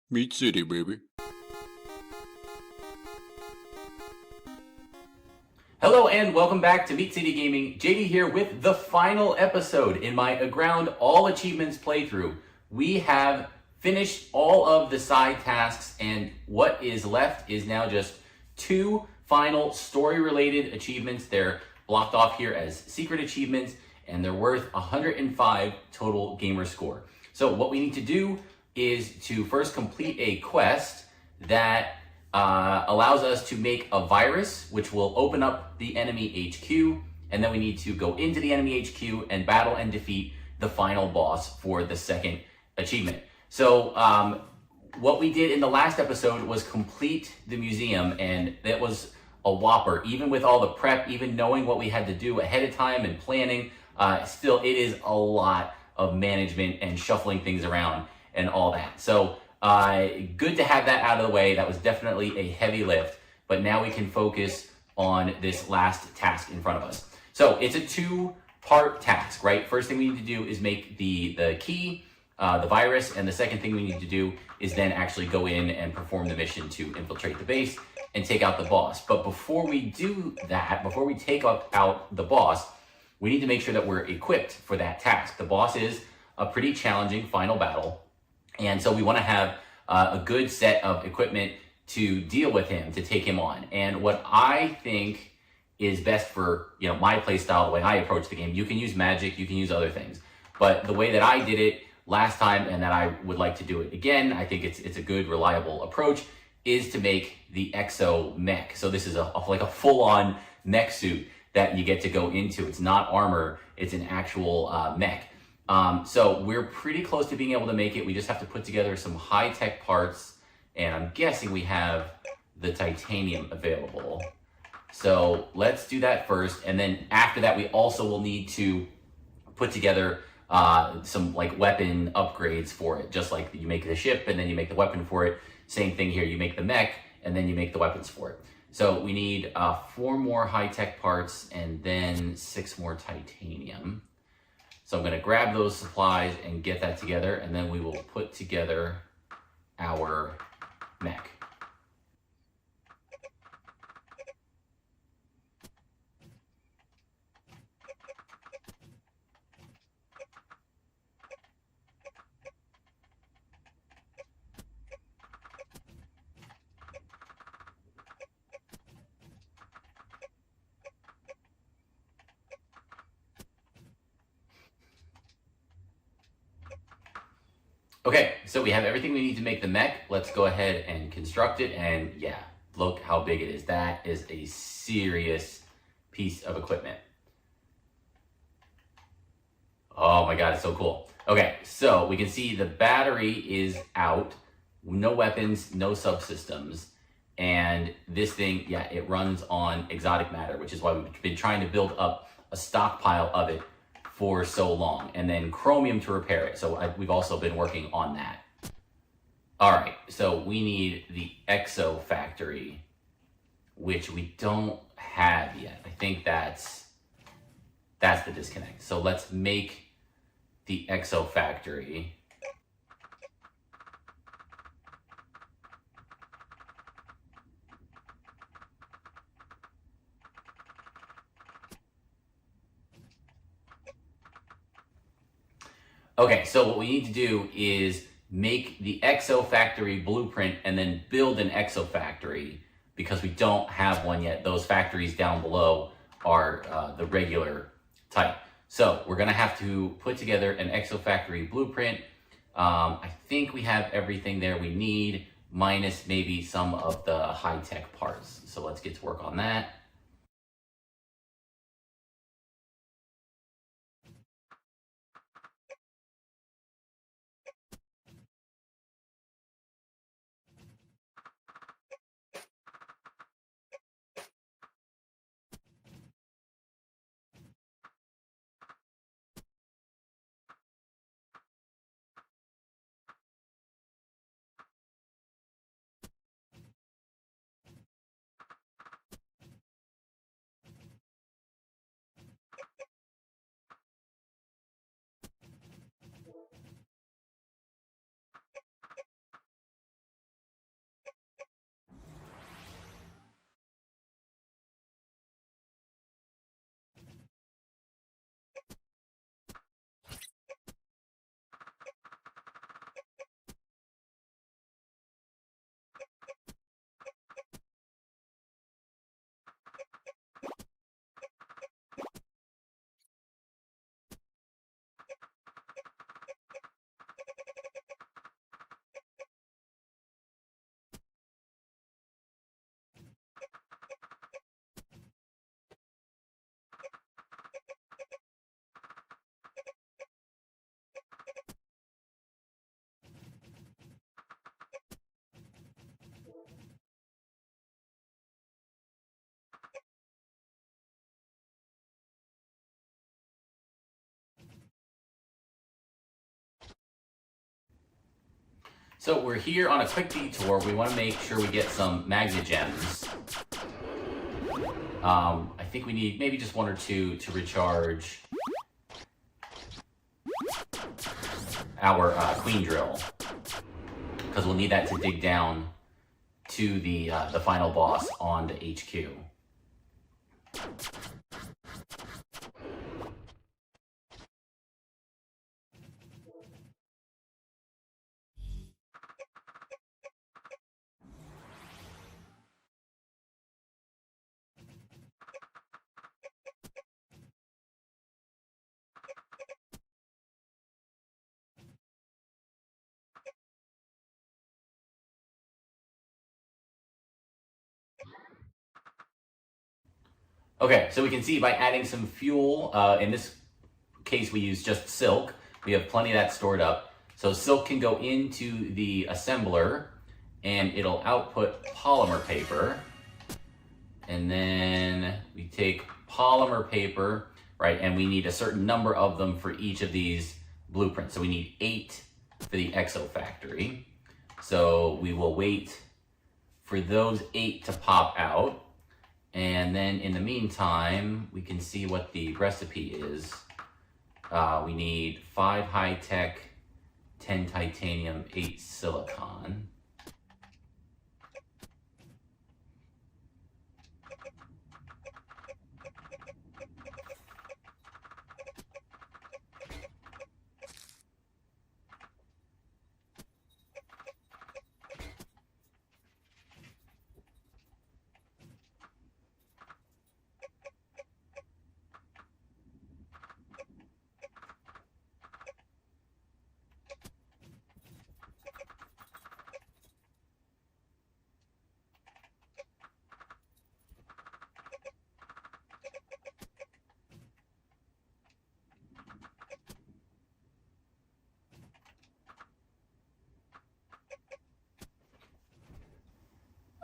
Meat City, baby. Hello and welcome back to Meat City Gaming. JD here with the final episode in my Aground All Achievements playthrough. We have finished all of the side tasks, and what is left is now just two final story-related achievements. They're blocked off here as secret achievements, and they're worth 105 total gamer score. So what we need to do is to first complete a quest that allows us to make a virus, which will open up the enemy HQ, and then we need to go into the enemy HQ and battle and defeat the final boss for the second achievement. So what we did in the last episode was complete the museum, and that was a whopper. Even with all the prep, even knowing what we had to do ahead of time and planning, still it is a lot of management and shuffling things around and all that. So good to have that out of the way. That was definitely a heavy lift, but now we can focus on this last task in front of us. So it's a two-part task, right? First thing we need to do is make the key, the virus, and the second thing we need to do is then actually go in and perform the mission to infiltrate the base and take out the boss. But before we do that, before we take out the boss, we need to make sure that we're equipped for that task. The boss is a pretty challenging final battle, and so we want to have a good set of equipment to deal with him, to take him on. And what I think is best for my play style, the way I approach the game, you can use magic, you can use other things. But the way that I did it last time, and that I would like to do it again, I think it's a good, reliable approach, is to make the Exo Mech. So this is like a full-on mech suit that you get to go into. It's not armor, it's an actual mech. So we're pretty close to being able to make it. We just have to put together some high-tech parts, and I'm guessing we have the titanium available. So let's do that first, and then after that we also will need to put together some like weapon upgrades for it. Just like you make the ship and then you make the weapon for it. Same thing here, you make the mech and then you make the weapons for it. So we need 4 more high-tech parts and then 6 more titanium. So I'm going to grab those supplies and get that together, and then we will put together our mech. Okay, so we have everything we need to make the mech. Let's go ahead and construct it, and yeah, look how big it is. That is a serious piece of equipment. Oh my god, it's so cool. Okay, so we can see the battery is out, no weapons, no subsystems, and this thing, yeah, it runs on exotic matter, which is why we've been trying to build up a stockpile of it for so long, and then chromium to repair it. So we've also been working on that. All right, so we need the Exo Factory, which we don't have yet. I think that's the disconnect. So let's make the Exo Factory. Okay, so what we need to do is make the Exo Factory blueprint and then build an Exo Factory, because we don't have one yet. Those factories down below are the regular type. So we're gonna have to put together an Exo Factory blueprint. I think we have everything there we need, minus maybe some of the high-tech parts. So let's get to work on that. So we're here on a quick detour. We want to make sure we get some Magnegems. I think we need maybe just 1 or 2 to recharge our Queen Drill, because we'll need that to dig down to the final boss on the HQ. Okay, so we can see by adding some fuel, in this case we use just silk, we have plenty of that stored up. So silk can go into the assembler and it'll output polymer paper. And then we take polymer paper, right, and we need a certain number of them for each of these blueprints. So we need 8 for the Exo Factory. So we will wait for those 8 to pop out. And then in the meantime, we can see what the recipe is. We need 5 high-tech, 10 titanium, 8 silicon.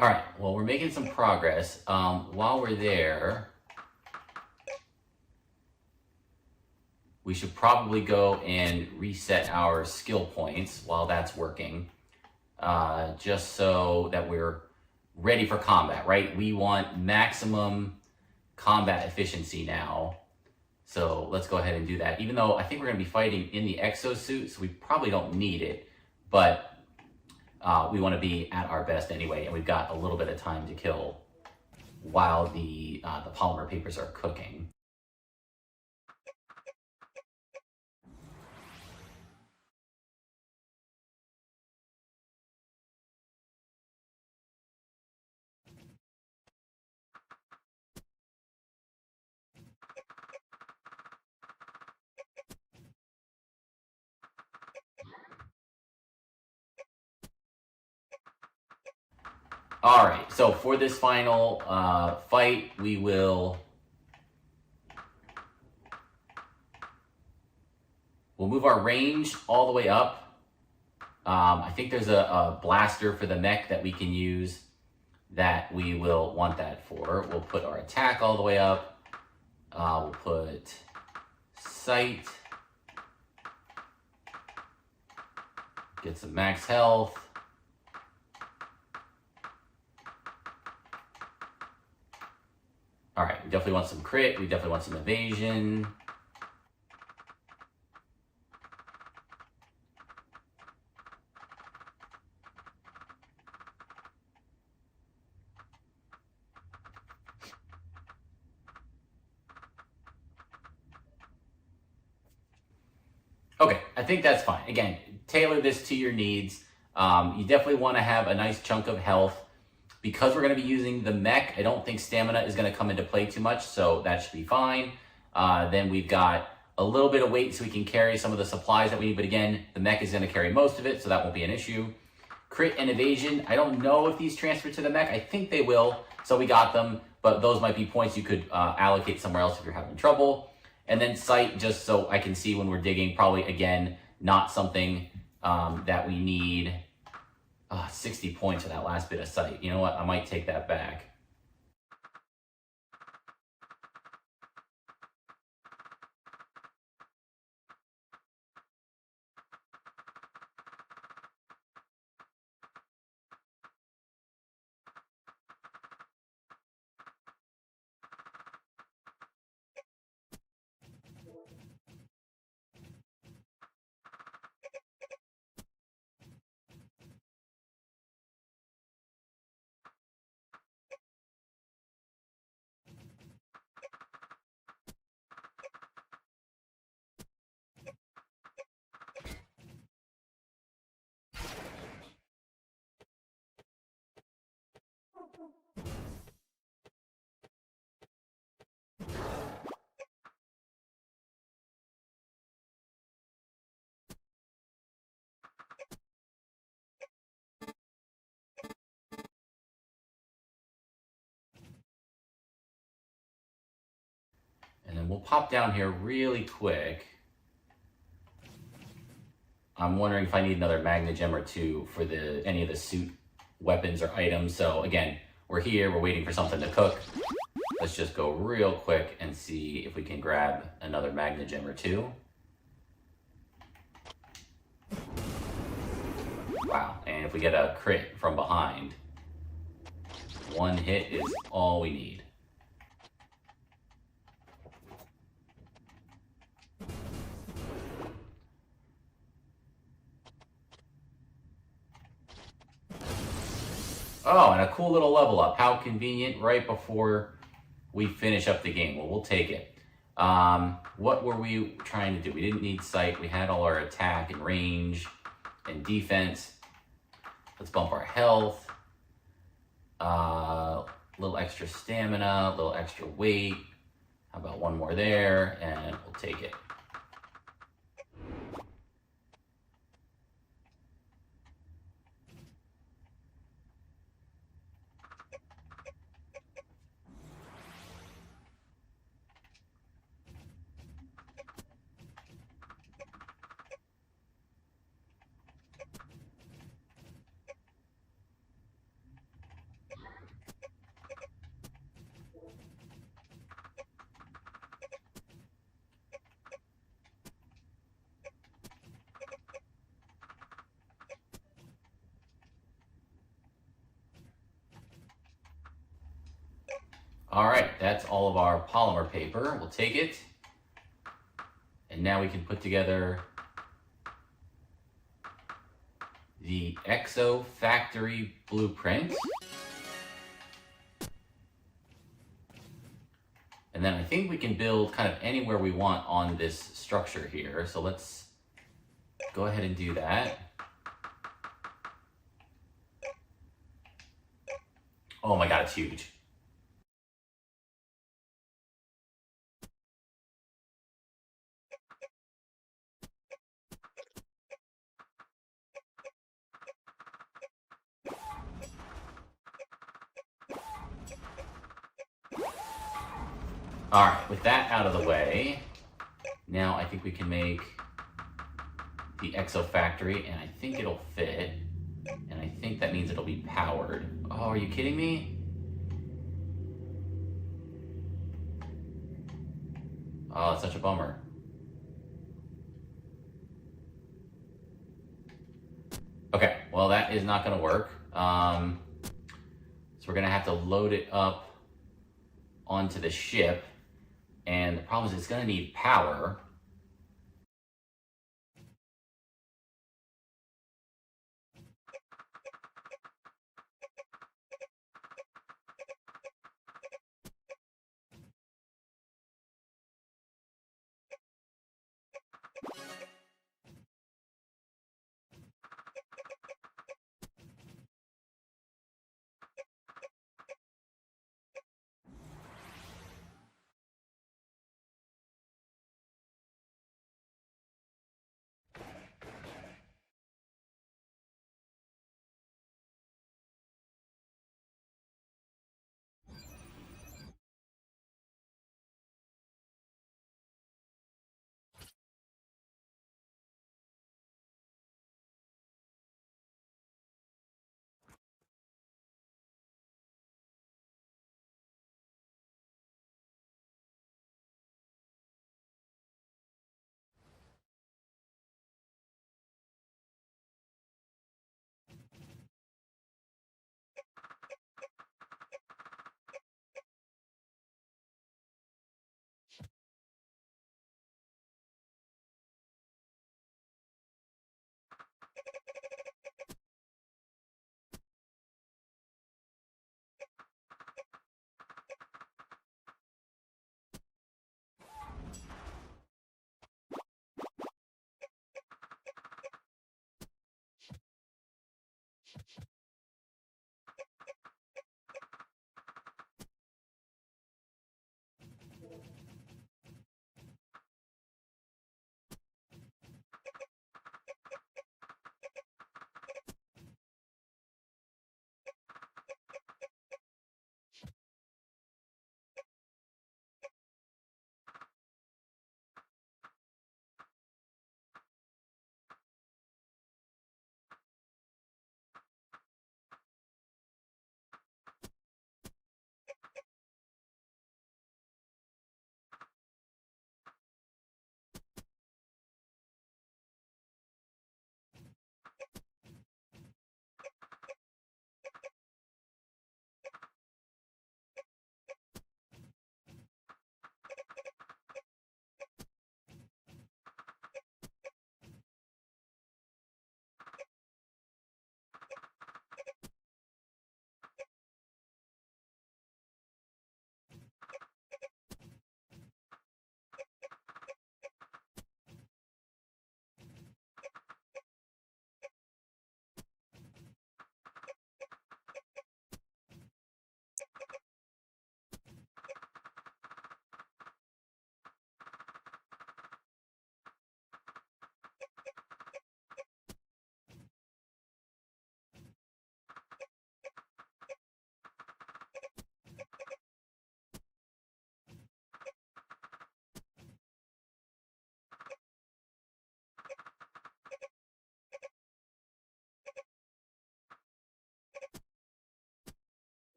All right, well, we're making some progress. While we're there, we should probably go and reset our skill points while that's working, just so that we're ready for combat, right? We want maximum combat efficiency now. So let's go ahead and do that. Even though I think we're going to be fighting in the exosuit, so we probably don't need it, but we want to be at our best anyway, and we've got a little bit of time to kill while the polymer papers are cooking. All right, so for this final fight, we'll move our range all the way up. I think there's a blaster for the mech that we can use that we will want that for. We'll put our attack all the way up. We'll put sight. Get some max health. All right, we definitely want some crit. We definitely want some evasion. Okay, I think that's fine. Again, tailor this to your needs. You definitely want to have a nice chunk of health. Because we're going to be using the mech, I don't think stamina is going to come into play too much, so that should be fine. Then we've got a little bit of weight so we can carry some of the supplies that we need, but again, the mech is going to carry most of it, so that won't be an issue. Crit and evasion, I don't know if these transfer to the mech. I think they will, so we got them, but those might be points you could allocate somewhere else if you're having trouble. And then sight, just so I can see when we're digging, probably, again, not something that we need. 60 points for that last bit of sight. You know what? I might take that back. we'll pop down here really quick. I'm wondering if I need another Magnegem or two for any of the suit weapons or items. So again, we're here, we're waiting for something to cook. Let's just go real quick and see if we can grab another Magnegem or two. Wow, and if we get a crit from behind, one hit is all we need. Oh, and a cool little level up. How convenient, right before we finish up the game. Well, we'll take it. What were we trying to do? We didn't need sight. We had all our attack and range and defense. Let's bump our health. A little extra stamina, a little extra weight. How about one more there? And we'll take it. All right, that's all of our polymer paper. We'll take it. And now we can put together the Exo Factory blueprint. And then I think we can build kind of anywhere we want on this structure here. So let's go ahead and do that. Oh my God, it's huge. All right, with that out of the way, now I think we can make the Exo Factory, and I think it'll fit. And I think that means it'll be powered. Oh, are you kidding me? Oh, it's such a bummer. Okay, well that is not gonna work. So we're gonna have to load it up onto the ship. And the problem is it's gonna need power.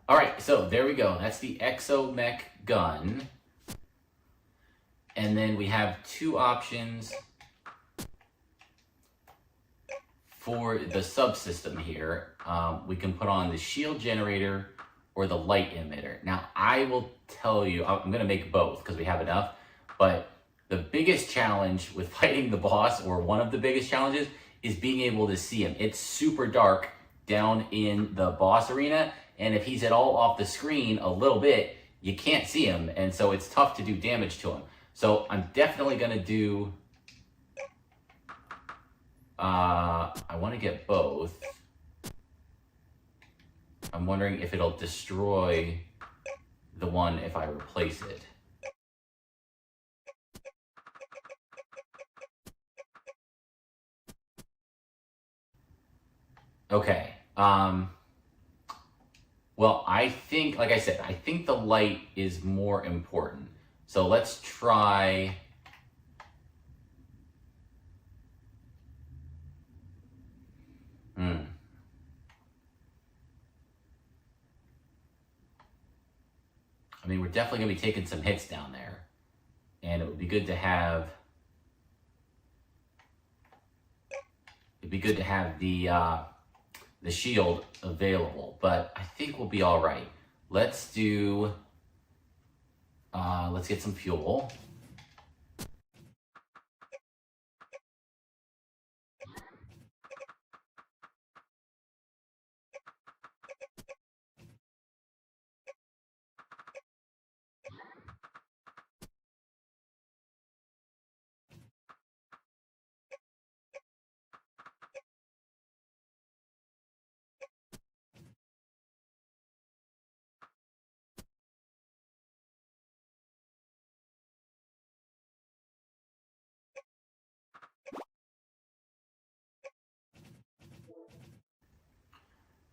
All right, so there we go. That's the Exo Mech gun. And then we have two options for the subsystem here. We can put on the shield generator or the light emitter. Now, I will tell you, I'm gonna make both because we have enough, but the biggest challenge with fighting the boss, or one of the biggest challenges, is being able to see him. It's super dark down in the boss arena, and if he's at all off the screen a little bit, you can't see him, and so it's tough to do damage to him. So I'm definitely gonna do, I wanna get both. I'm wondering if it'll destroy the one if I replace it. Okay. Well, I think, like I said, I think the light is more important. So let's try. I mean, we're definitely going to be taking some hits down there. And it would be good to have, the shield available, but I think we'll be all right. Let's do, let's get some fuel.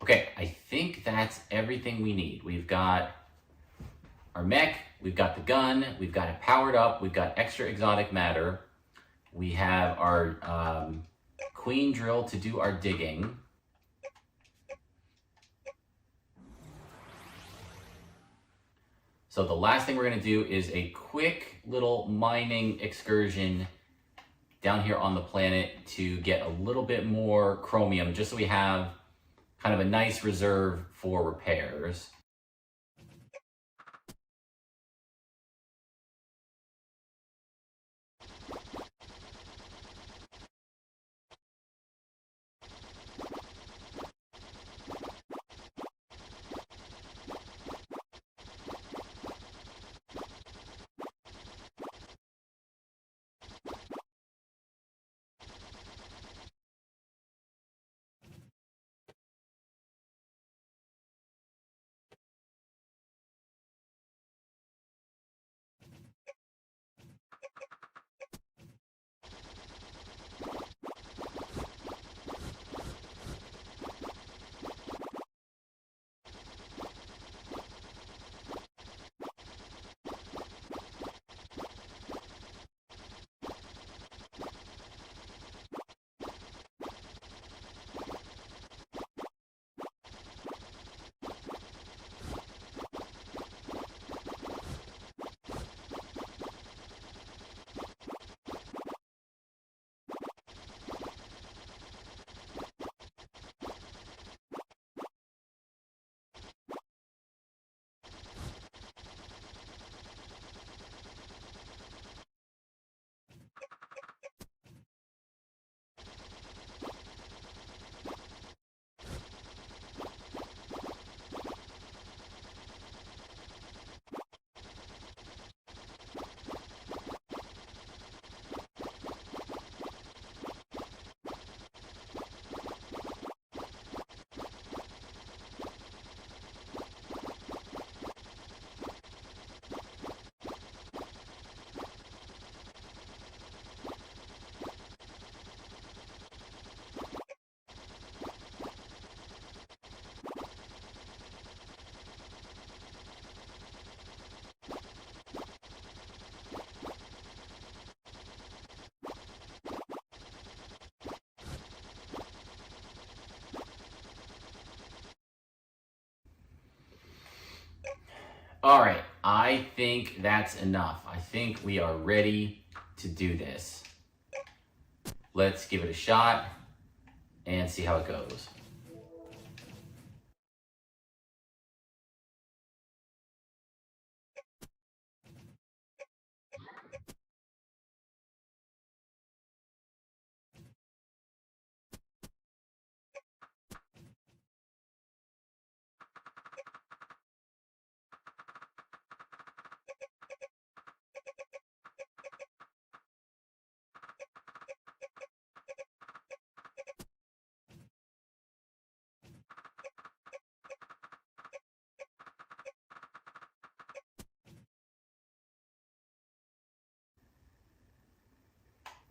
Okay, I think that's everything we need. We've got our mech, we've got the gun, we've got it powered up, we've got extra exotic matter, we have our queen drill to do our digging. So the last thing we're gonna do is a quick little mining excursion down here on the planet to get a little bit more chromium, just so we have kind of a nice reserve for repairs. All right, I think that's enough. I think we are ready to do this. Let's give it a shot and see how it goes.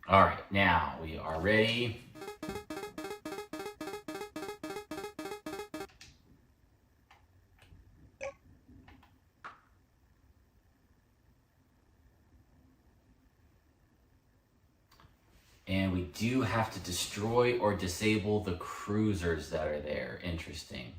All right, now we are ready. And we do have to destroy or disable the cruisers that are there. Interesting.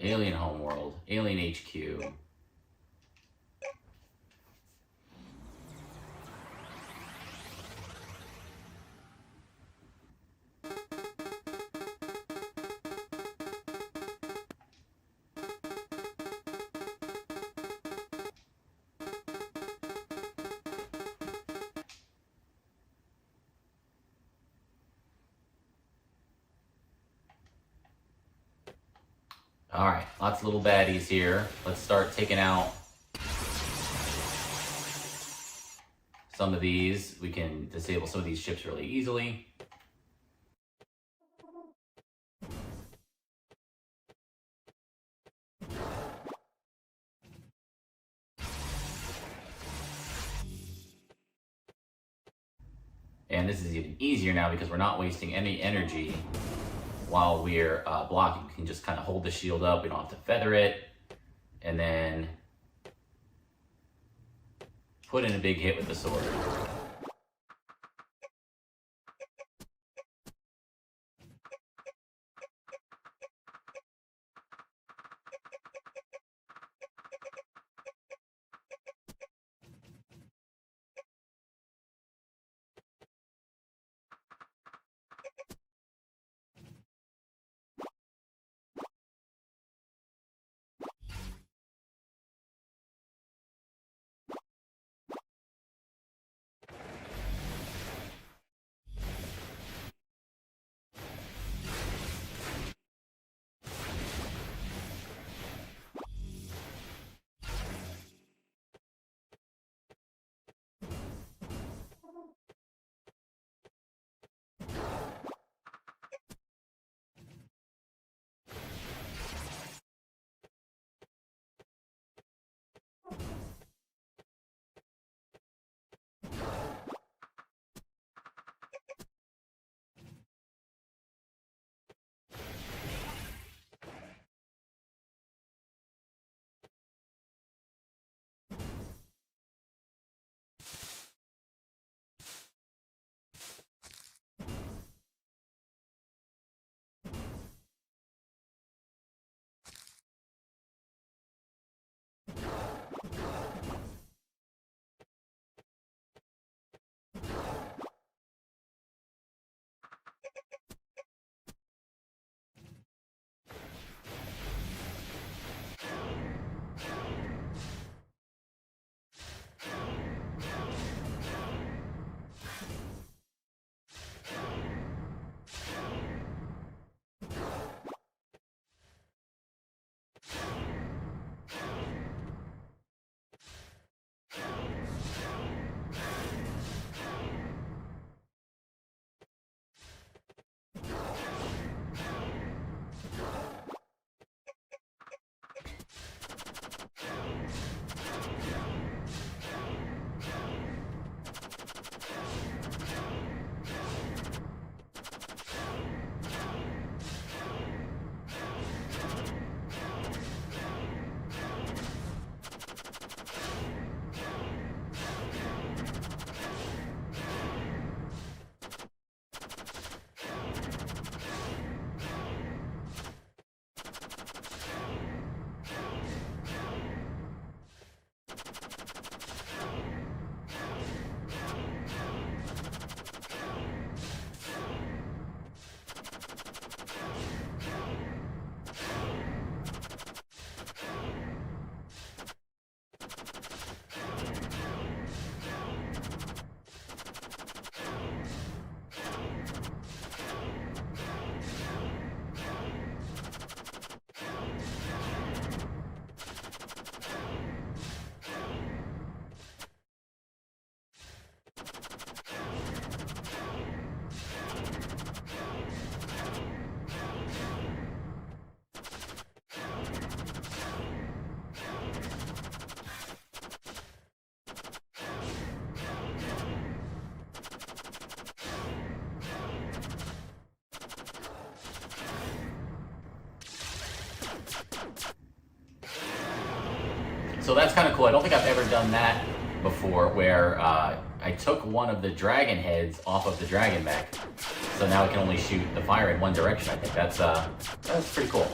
Alien Homeworld, Alien HQ. All right, lots of little baddies here. Let's start taking out some of these. We can disable some of these ships really easily. And this is even easier now because we're not wasting any energy while we're blocking. We can just kind of hold the shield up. We don't have to feather it. And then put in a big hit with the sword. So that's kind of cool. I don't think I've ever done that before, where I took one of the dragon heads off of the dragon mech, so now it can only shoot the fire in one direction. I think that's pretty cool.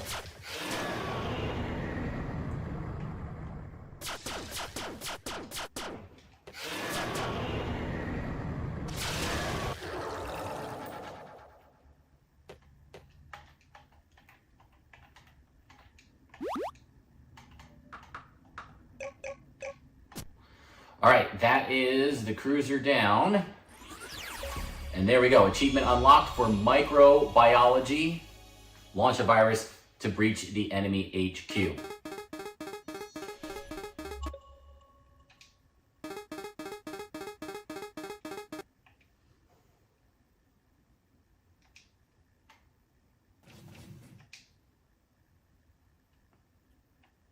All right, that is the cruiser down. And there we go, achievement unlocked for Microbiology. Launch a virus to breach the enemy HQ.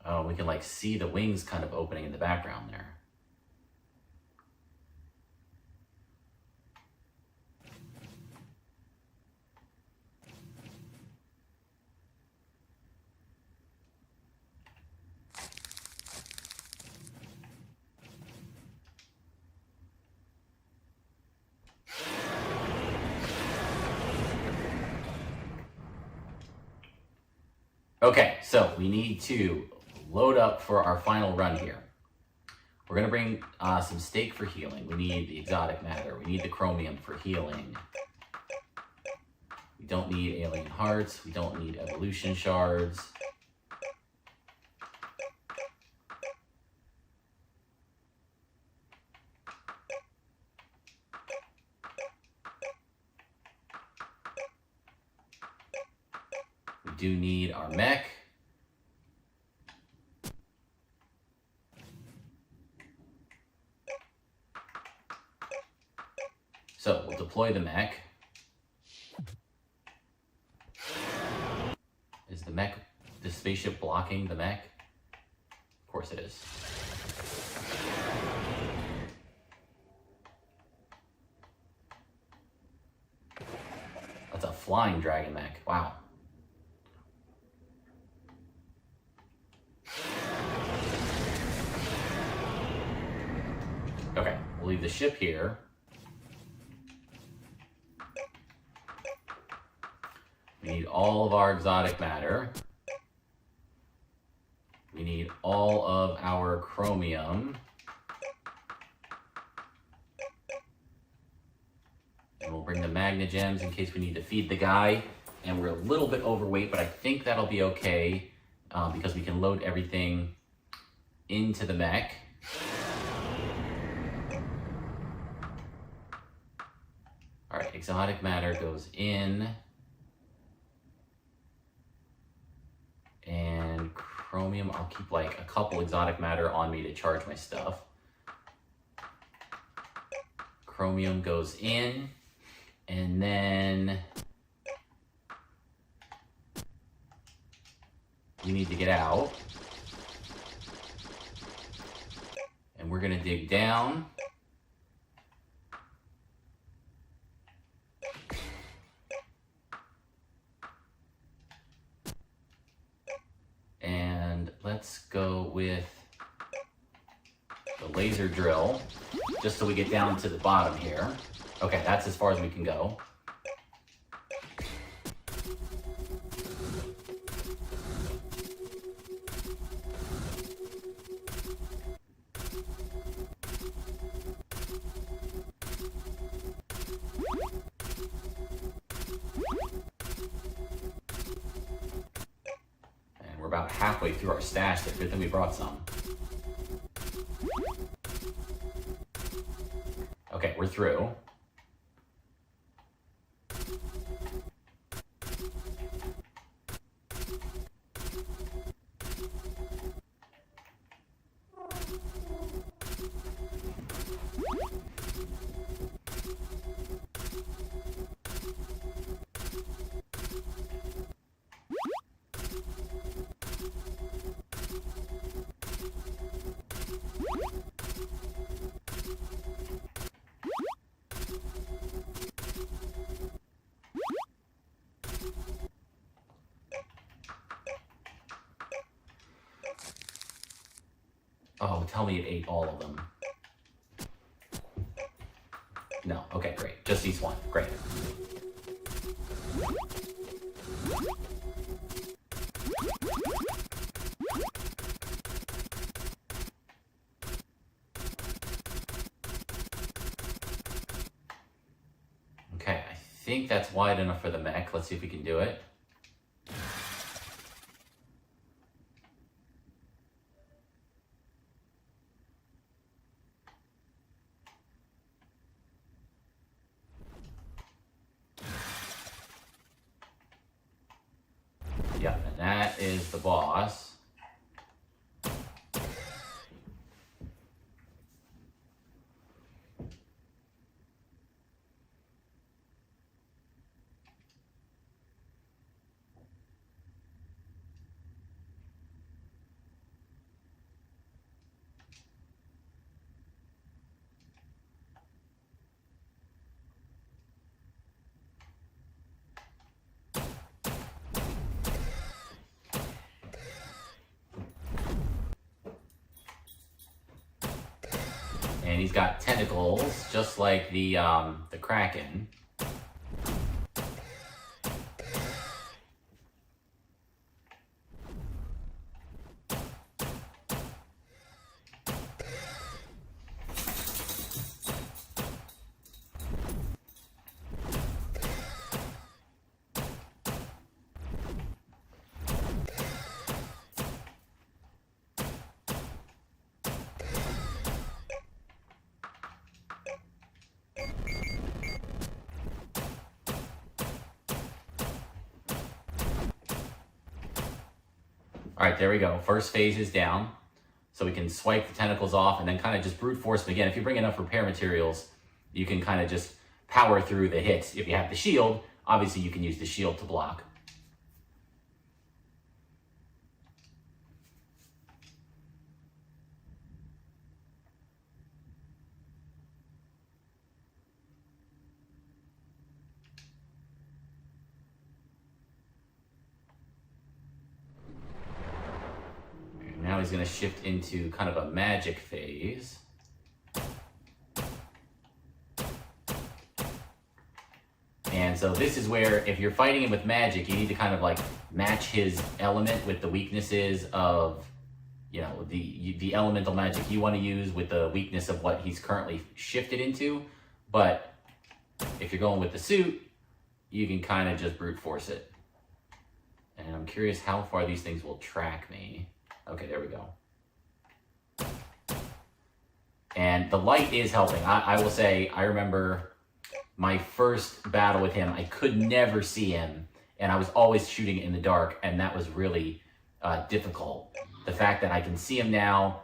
Oh, we can like see the wings kind of opening in the background there. Okay, so we need to load up for our final run here. We're gonna bring some steak for healing. We need the exotic matter. We need the chromium for healing. We don't need alien hearts. We don't need evolution shards. We do need our mech. So we'll deploy the mech. Is the spaceship blocking the mech? Of course it is. That's a flying dragon mech, wow. Okay, we'll leave the ship here. We need all of our exotic matter. We need all of our chromium. And we'll bring the Magnegems in case we need to feed the guy. And we're a little bit overweight, but I think that'll be okay because we can load everything into the mech. All right, exotic matter goes in. And chromium, I'll keep like a couple exotic matter on me to charge my stuff. Chromium goes in, and then we need to get out. And we're gonna dig down. And let's go with the laser drill, just so we get down to the bottom here. Okay, that's as far as we can go. We're about halfway through our stash there. Good thing we brought some. Okay, we're through. Oh, tell me it ate all of them. No, okay, great. Just these one, great. Okay, I think that's wide enough for the mech. Let's see if we can do it. Yep, and that is the boss. And he's got tentacles, just like the Kraken. All right, there we go. First phase is down. So we can swipe the tentacles off and then kind of just brute force them again. If you bring enough repair materials, you can kind of just power through the hits. If you have the shield, obviously you can use the shield to block. Now he's going to shift into kind of a magic phase. And so this is where, if you're fighting him with magic, you need to kind of like match his element with the weaknesses of, you know, the elemental magic you want to use with the weakness of what he's currently shifted into. But if you're going with the suit, you can kind of just brute force it. And I'm curious how far these things will track me. Okay, there we go. And the light is helping. I will say, I remember my first battle with him, I could never see him, and I was always shooting in the dark, and that was really difficult. The fact that I can see him now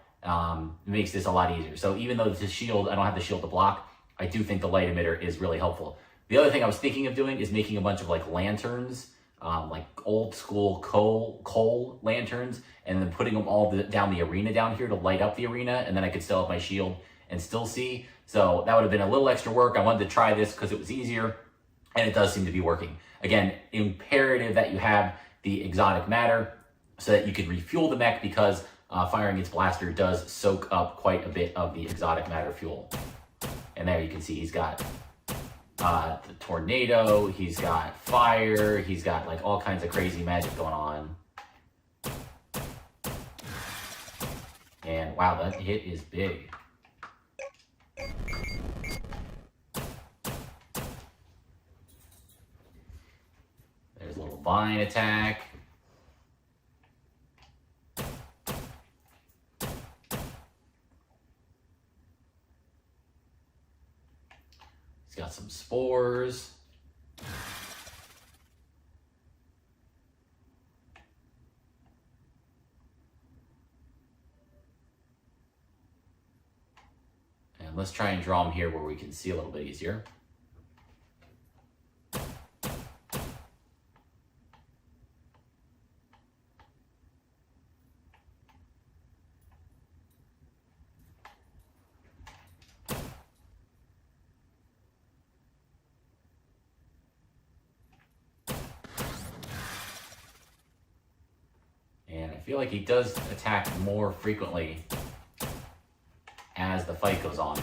makes this a lot easier. So even though it's a shield, I don't have the shield to block, I do think the light emitter is really helpful. The other thing I was thinking of doing is making a bunch of like lanterns, like old school coal lanterns, and then putting them all down the arena down here to light up the arena, and then I could still have my shield and still see. So that would have been a little extra work. I wanted to try this because it was easier, and it does seem to be working. Again, imperative that you have the exotic matter so that you can refuel the mech, because firing its blaster does soak up quite a bit of the exotic matter fuel. And there you can see he's got the tornado, he's got fire, he's got like all kinds of crazy magic going on. And wow, that hit is big. There's a little vine attack. He's got some spores. And let's try and draw him here where we can see a little bit easier. I feel like he does attack more frequently as the fight goes on.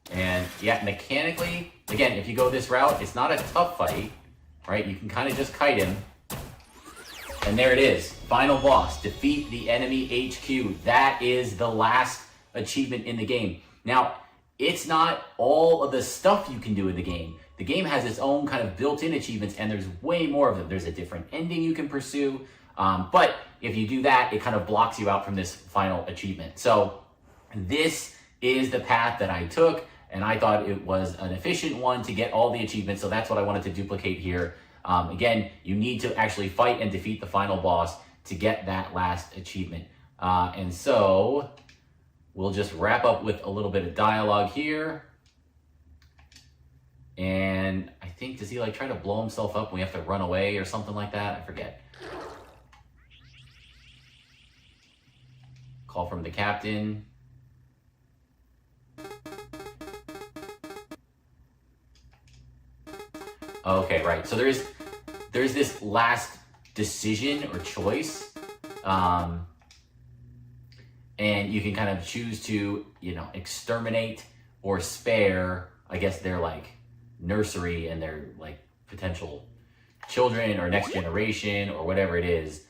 And yeah, mechanically, again, if you go this route, it's not a tough fight, right? You can kind of just kite him. And there it is, final boss, defeat the enemy HQ. That is the last achievement in the game. Now, it's not all of the stuff you can do in the game. The game has its own kind of built-in achievements, and there's way more of them. There's a different ending you can pursue, but if you do that, it kind of blocks you out from this final achievement. So this is the path that I took, and I thought it was an efficient one to get all the achievements, so that's what I wanted to duplicate here. Again, you need to actually fight and defeat the final boss to get that last achievement. And so we'll just wrap up with a little bit of dialogue here. And I think, does he like try to blow himself up and we have to run away or something like that? I forget. Call from the captain. Okay, right. So there's this last decision or choice, and you can kind of choose to, you know, exterminate or spare, I guess, their like nursery and their like potential children or next generation or whatever it is.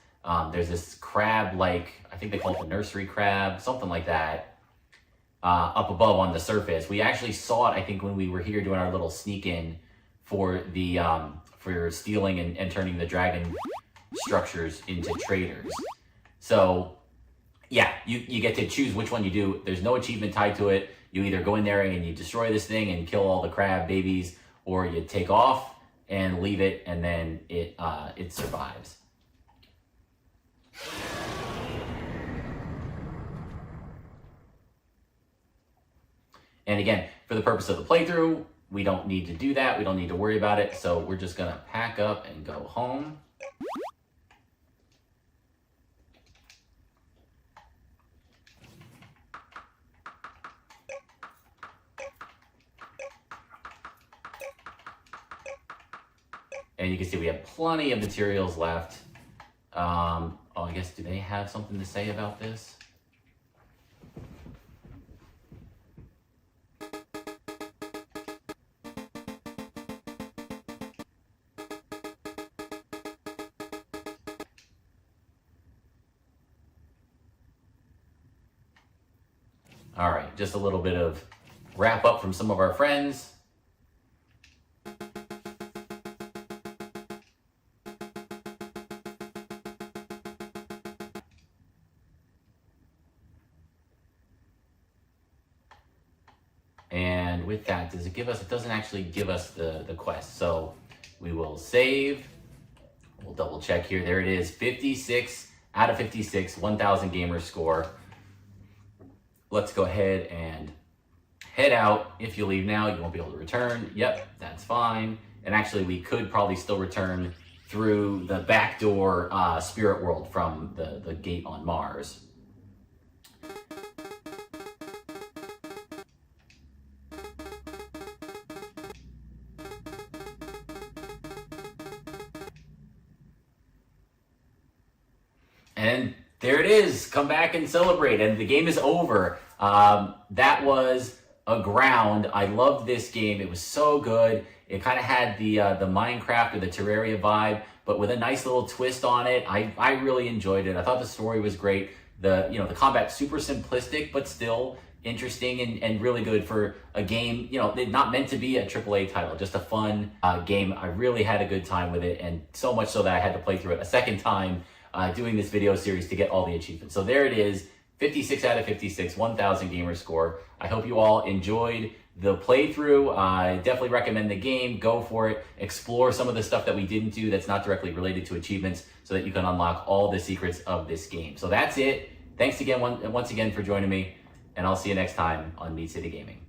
There's this crab, like I think they call it the nursery crab, something like that, up above on the surface. We actually saw it, I think, when we were here doing our little sneak in for the for stealing and turning the dragon structures into traders. So yeah, you get to choose which one you do. There's no achievement tied to it. You either go in there and you destroy this thing and kill all the crab babies, or you take off and leave it, and then it survives. And again, for the purpose of the playthrough, we don't need to do that. We don't need to worry about it. So we're just gonna pack up and go home. And you can see we have plenty of materials left. Oh, I guess, do they have something to say about this? All right, just a little bit of wrap up from some of our friends. And with that, does it give us, it doesn't actually give us the quest. So we will save, we'll double check here. There it is, 56 out of 56, 1000 gamer score. Let's go ahead and head out. If you leave now, you won't be able to return. Yep, that's fine. And actually, we could probably still return through the backdoor spirit world from the gate on Mars. And there it is, come back and celebrate, and the game is over. That was Aground. I loved this game, it was so good. It kind of had the Minecraft or the Terraria vibe, but with a nice little twist on it. I really enjoyed it. I thought the story was great. The combat super simplistic, but still interesting and really good for a game, not meant to be a AAA title, just a fun game. I really had a good time with it, and so much so that I had to play through it a second time doing this video series to get all the achievements. So there it is, 56 out of 56, 1000 gamer score. I hope you all enjoyed the playthrough. I definitely recommend the game. Go for it. Explore some of the stuff that we didn't do that's not directly related to achievements so that you can unlock all the secrets of this game. So that's it. Thanks again once again for joining me, and I'll see you next time on Meat City Gaming.